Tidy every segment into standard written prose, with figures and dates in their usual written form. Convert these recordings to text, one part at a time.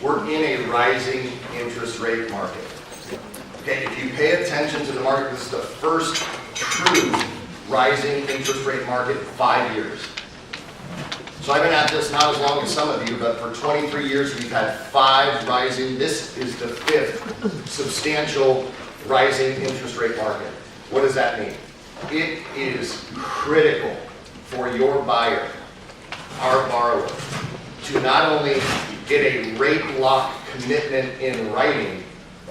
We're in a rising interest rate market. Okay, if you pay attention to the market, this is the first true rising interest rate market in 5 years. So I've been at this not as long as some of you, but for 23 years we've had 5 rising. This is the 5th substantial rising interest rate market. What does that mean? It is critical for your buyer, our borrower, to not only get a rate lock commitment in writing,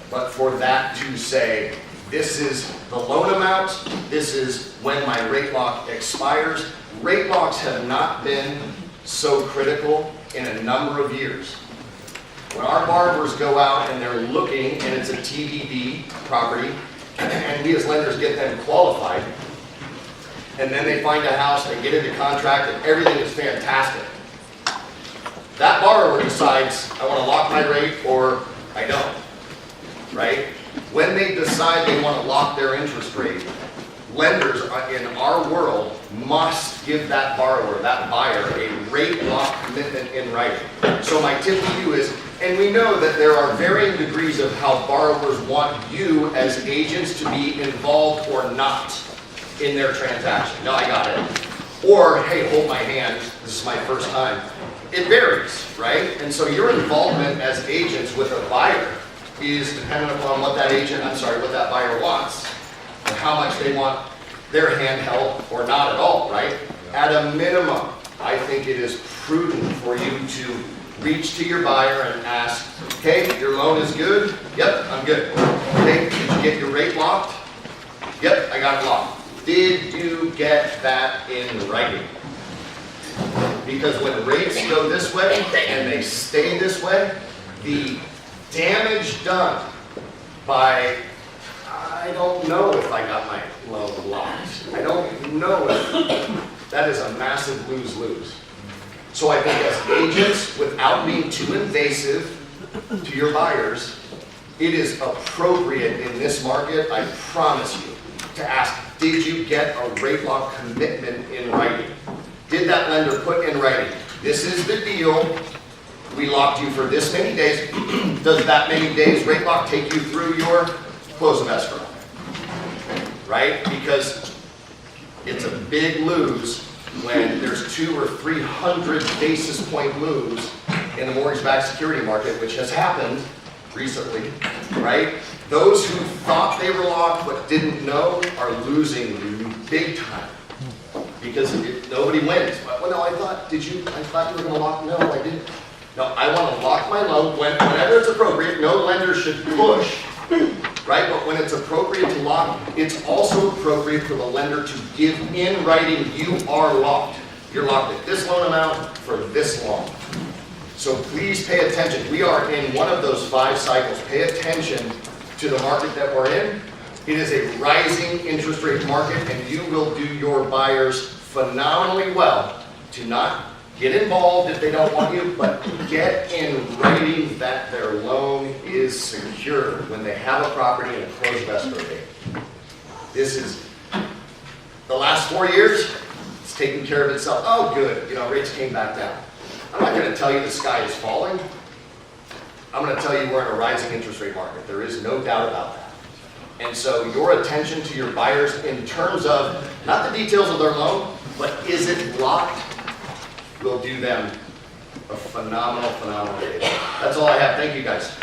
but for that to say, this is the loan amount, this is when my rate lock expires. Rate locks have not been so critical in a number of years. When our borrowers go out and they're looking, and it's a TBD property, and we as lenders get them qualified, and then they find a house, they get into contract, and everything is fantastic. That borrower decides, I want to lock my rate or I don't, right? When they decide they want to lock their interest rate, lenders in our world must give that borrower, that buyer, a rate lock commitment in writing. So my tip to you is, and we know that there are varying degrees of how borrowers want you as agents to be involved or not in their transaction. No, I got it. Or, hey, hold my hand, this is my first time. It varies, right? And so your involvement as agents with a buyer is dependent upon what that what that buyer wants, and how much they want their hand held or not at all, right? At a minimum, I think it is prudent for you to reach to your buyer and ask, okay, your loan is good? Yep, I'm good. Okay, did you get your rate locked? Yep, I got it locked. Did you get that in writing? Because when rates go this way and they stay this way, the damage done by, I don't know if I got my loan locked. I don't know if that is a massive lose-lose. So I think as agents, without being too invasive to your buyers, it is appropriate in this market, I promise you, to ask, did you get a rate lock commitment in writing? Did that lender put in writing, this is the deal, we locked you for this many days, does that many days rate lock take you through your close of escrow? Right? Because it's a big lose when there's 200 or 300 basis point moves in the mortgage-backed security market, which has happened recently, right? Those who thought they were locked but didn't know are losing big time because nobody wins. Well, no, I thought you were going to lock. No, I didn't. No, I want to lock my loan whenever it's appropriate. No lender should push, right? But when it's appropriate to lock, it's also appropriate for the lender to give in writing, you are locked. You're locked at this loan amount for this long. So please pay attention. We are in one of those 5 cycles. Pay attention to the market that we're in. It is a rising interest rate market, and you will do your buyers phenomenally well to not get involved if they don't want you, but get in writing that their loan is secure when they have a property and a close of escrow date. This is the last 4 years, it's taken care of itself. Oh, good, rates came back down. I'm not going to tell you the sky is falling. I'm going to tell you we're in a rising interest rate market. There is no doubt about that. And so your attention to your buyers in terms of, not the details of their loan, but is it locked, will do them a phenomenal favor. That's all I have. Thank you guys.